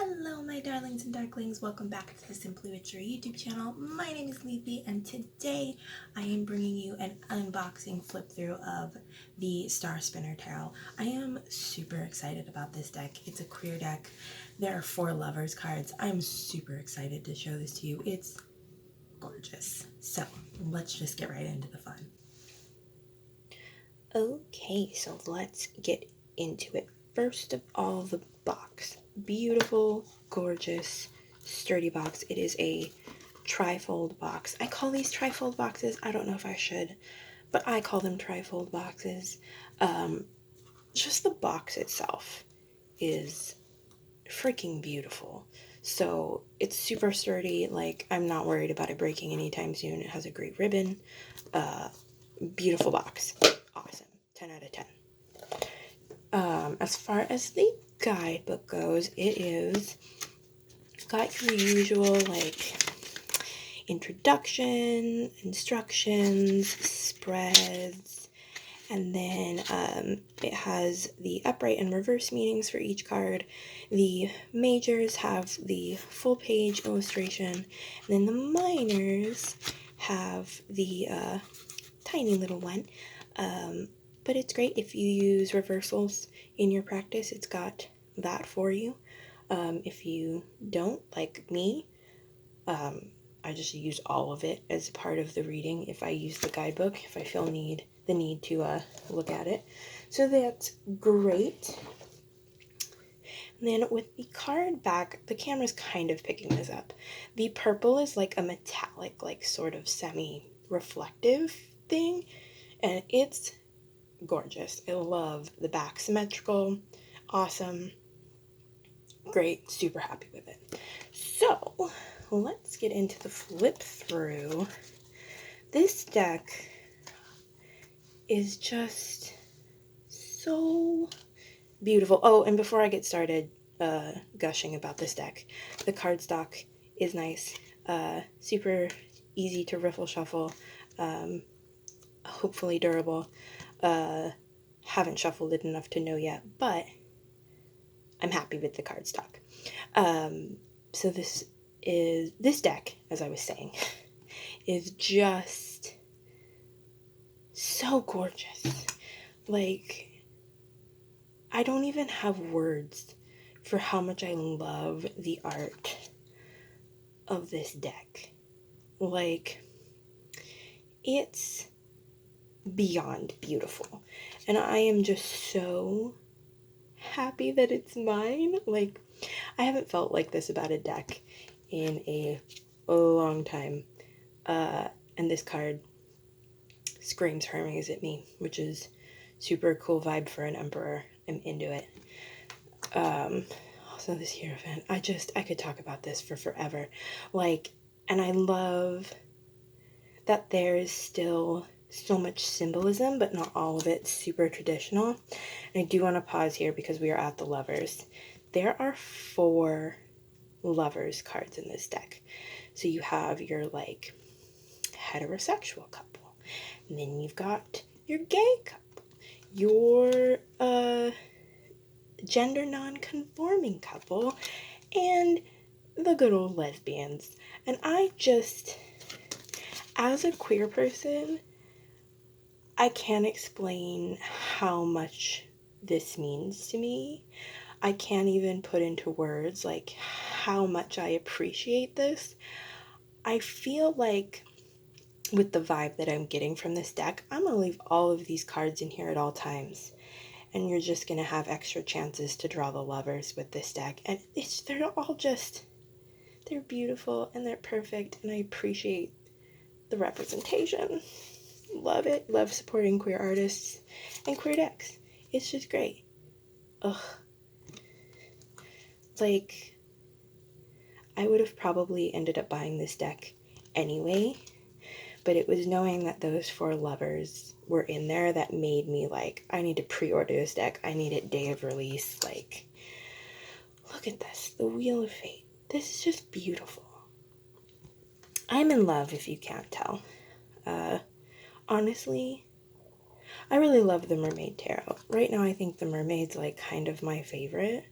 Hello my darlings and darklings, welcome back to the Simply Witchery YouTube channel. My name is Leafy and today I am bringing you an unboxing flip through of the Star Spinner Tarot. I am super excited about this deck. It's a queer deck. There are 4 lovers cards. I'm super excited to show this to you. It's gorgeous. So let's just get right into the fun. Okay, so let's get into it. First of all, the box. Beautiful, gorgeous, sturdy box. It is a trifold box. I call these trifold boxes. I don't know if I should, but I call them trifold boxes. Just the box itself is freaking beautiful. So it's super sturdy. Like, I'm not worried about it breaking anytime soon. It has a great ribbon. Beautiful box. Awesome. 10 out of 10. As far as the guidebook goes, it is got your usual like introduction, instructions, spreads, and then it has the upright and reverse meanings for each card. The majors have the full page illustration, and then the minors have the tiny little one. But it's great if you use reversals in your practice. It's got that for you. If you don't, like me, I just use all of it as part of the reading. If I use the guidebook, if I feel the need to look at it. So that's great. And then with the card back, the camera's kind of picking this up. The purple is like a metallic, like sort of semi-reflective thing. And it's gorgeous. I love the back. Symmetrical, awesome, great, super happy with it. So let's get into the flip through. This deck is just so beautiful. Oh, and before I get started gushing about this deck, the cardstock is nice, super easy to riffle shuffle, hopefully durable. Haven't shuffled it enough to know yet, but I'm happy with the cardstock. So this deck, as I was saying, is just so gorgeous. Like, I don't even have words for how much I love the art of this deck. Like, it's beyond beautiful, and I am just so happy that it's mine. Like, I haven't felt like this about a deck in a long time, and this card screams Hermes at me, which is super cool vibe for an emperor. I'm into it. Also this Hierophant, I could talk about this for forever. Like, and I love that there's still so much symbolism, but not all of it super traditional. And I do want to pause here because we are at the lovers. There are 4 lovers cards in this deck. So you have your like heterosexual couple, and then you've got your gay couple, your gender non-conforming couple, and the good old lesbians. And I just, as a queer person, I can't explain how much this means to me. I can't even put into words like how much I appreciate this. I feel like with the vibe that I'm getting from this deck, I'm going to leave all of these cards in here at all times. And you're just going to have extra chances to draw the lovers with this deck. And they're all just, they're beautiful and they're perfect. And I appreciate the representation. Love it. Love supporting queer artists and queer decks. It's just great. Ugh. Like, I would have probably ended up buying this deck anyway, but it was knowing that those 4 lovers were in there that made me like, I need to pre-order this deck. I need it day of release. Like, look at this. The Wheel of Fate. This is just beautiful. I'm in love, if you can't tell. Honestly, I really love the Mermaid Tarot. Right now, I think the Mermaid's like kind of my favorite.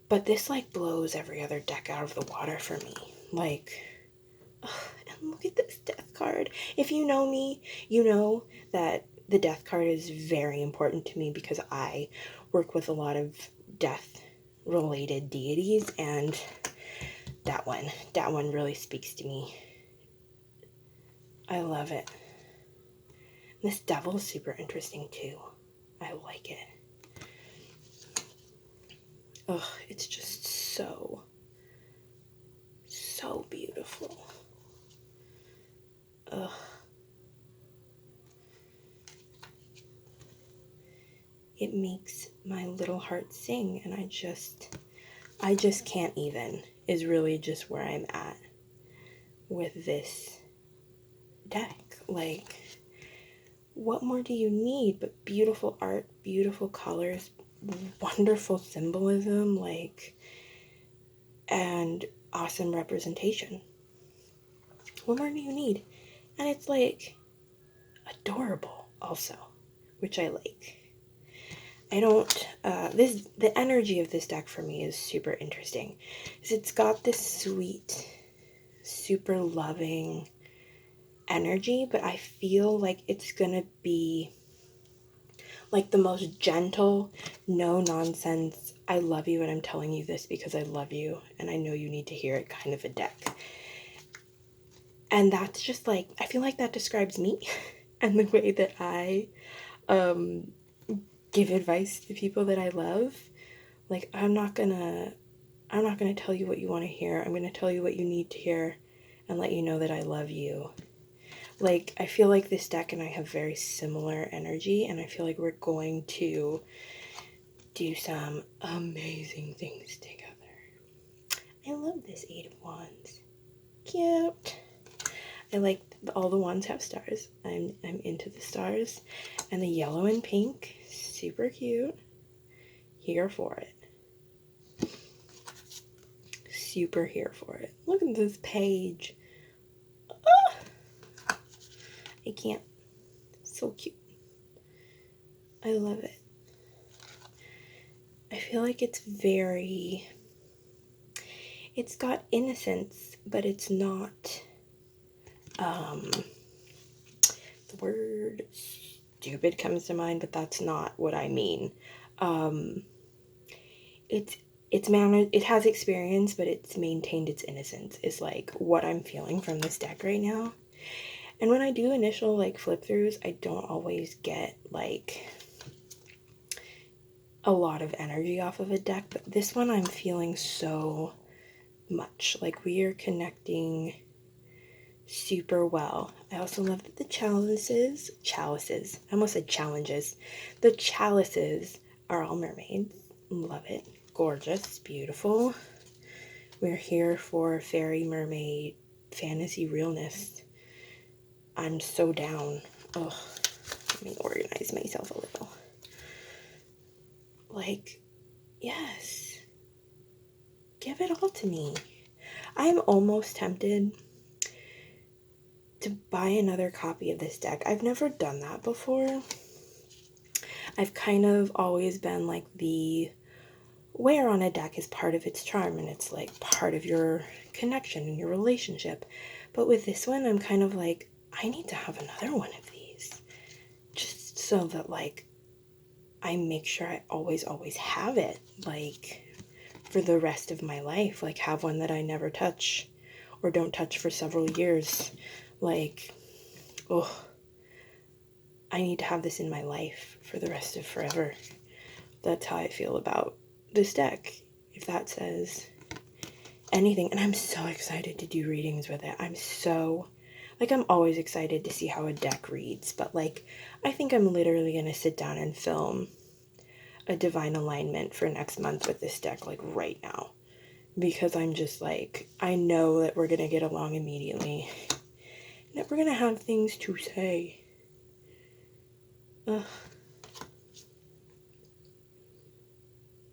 But this like blows every other deck out of the water for me. Like, ugh, and look at this death card. If you know me, you know that the death card is very important to me because I work with a lot of death related deities, and that one really speaks to me. I love it. This devil is super interesting too. I like it. Ugh, it's just so beautiful. Ugh. It makes my little heart sing, and I just can't even, is really just where I'm at with this deck. Like, what more do you need but beautiful art, beautiful colors, wonderful symbolism, like, and awesome representation? What more do you need? And it's like adorable also, which I like. I don't, the energy of this deck for me is super interesting. It's got this sweet, super loving energy, but I feel like it's gonna be like the most gentle, no nonsense, I love you and I'm telling you this because I love you and I know you need to hear it kind of a deck. And that's just like, I feel like that describes me and the way that I give advice to people that I love. Like, I'm not gonna tell you what you want to hear. I'm gonna tell you what you need to hear and let you know that I love you. Like, I feel like this deck and I have very similar energy, and I feel like we're going to do some amazing things together. I love this Eight of Wands. Cute. I like all the wands have stars. I'm into the stars. And the yellow and pink, super cute. Here for it. Super here for it. Look at this page. Ah! I can't. So cute. I love it. I feel like it's got innocence, but it's not, the word stupid comes to mind, but that's not what I mean. It's managed, it has experience, but it's maintained its innocence, is like what I'm feeling from this deck right now. And when I do initial like flip throughs, I don't always get like a lot of energy off of a deck, but this one I'm feeling so much. Like, we are connecting super well. I also love that the chalices, I almost said challenges. The chalices are all mermaids. Love it. Gorgeous, beautiful. We're here for fairy mermaid fantasy realness. I'm so down. Ugh. Let me organize myself a little. Like, yes. Give it all to me. I'm almost tempted to buy another copy of this deck. I've never done that before. I've kind of always been like, the wear on a deck is part of its charm, and it's like part of your connection and your relationship. But with this one, I'm kind of like, I need to have another one of these, just so that like I make sure I always have it, like, for the rest of my life. Like, have one that I never touch or don't touch for several years. Like, oh, I need to have this in my life for the rest of forever. That's how I feel about this deck, if that says anything. And I'm so excited to do readings with it. I'm always excited to see how a deck reads, but like, I think I'm literally going to sit down and film a divine alignment for next month with this deck, like right now, because I'm just like, I know that we're going to get along immediately, and that we're going to have things to say. Ugh.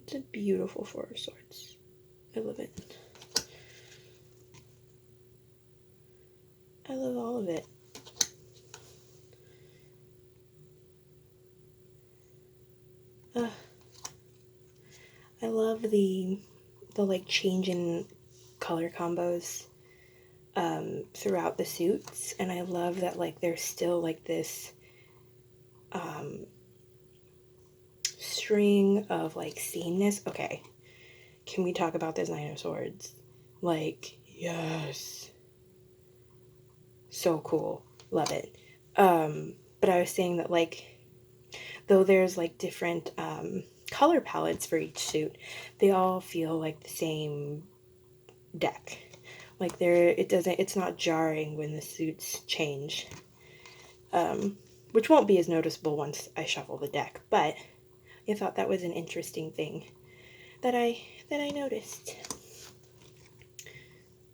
It's a beautiful Four of Swords. I love it. I love all of it. I love the the like change in color combos throughout the suits, and I love that like there's still like this string of like sameness. Okay, can we talk about this Nine of Swords? Like, yes, so cool, love it. But I was saying that like, though there's like different color palettes for each suit, they all feel like the same deck. Like it's not jarring when the suits change, which won't be as noticeable once I shuffle the deck. But I thought that was an interesting thing that I noticed.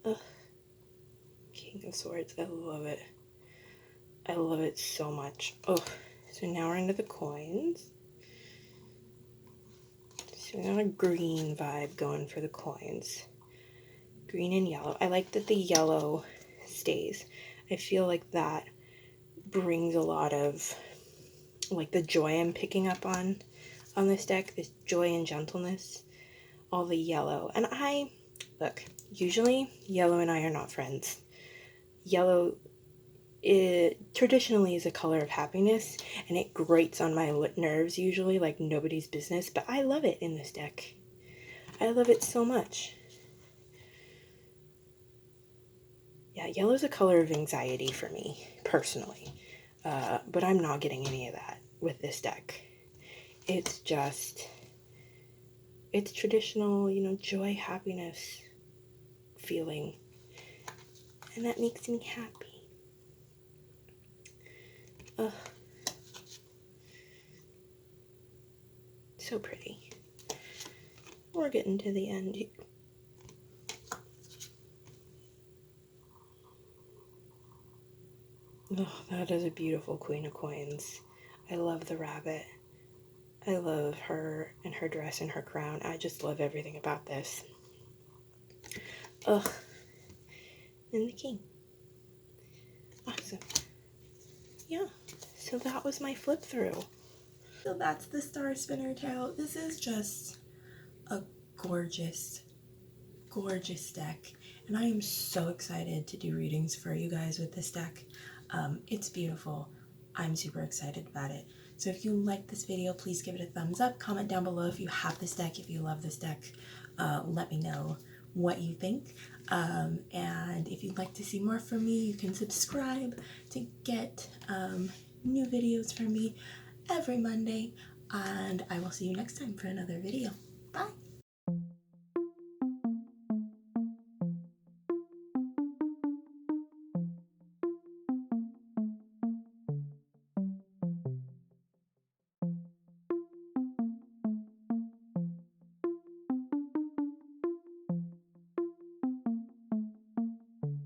Ugh. King of Swords, I love it. I love it so much. Oh, so now we're into the coins. So we got a green vibe going for the coins. Green and yellow. I like that the yellow stays. I feel like that brings a lot of like the joy I'm picking up on this deck, this joy and gentleness, all the yellow. And look, usually yellow and I are not friends. Yellow traditionally is a color of happiness, and it grates on my nerves usually like nobody's business, but I love it in this deck. I love it so much. Yeah, yellow's a color of anxiety for me, personally. But I'm not getting any of that with this deck. It's just, it's traditional, you know, joy, happiness feeling. And that makes me happy. Ugh. So pretty. We're getting to the end. Oh, that is a beautiful Queen of Coins. I love the rabbit. I love her and her dress and her crown. I just love everything about this. Ugh. And the king. Awesome. Yeah. So that was my flip through. So that's the Star Spinner Tarot. This is just a gorgeous, gorgeous deck. And I am so excited to do readings for you guys with this deck. It's beautiful. I'm super excited about it. So if you like this video, please give it a thumbs up. Comment down below if you have this deck, if you love this deck. Let me know what you think. And if you'd like to see more from me, you can subscribe to get new videos from me every Monday. And I will see you next time for another video. Bye!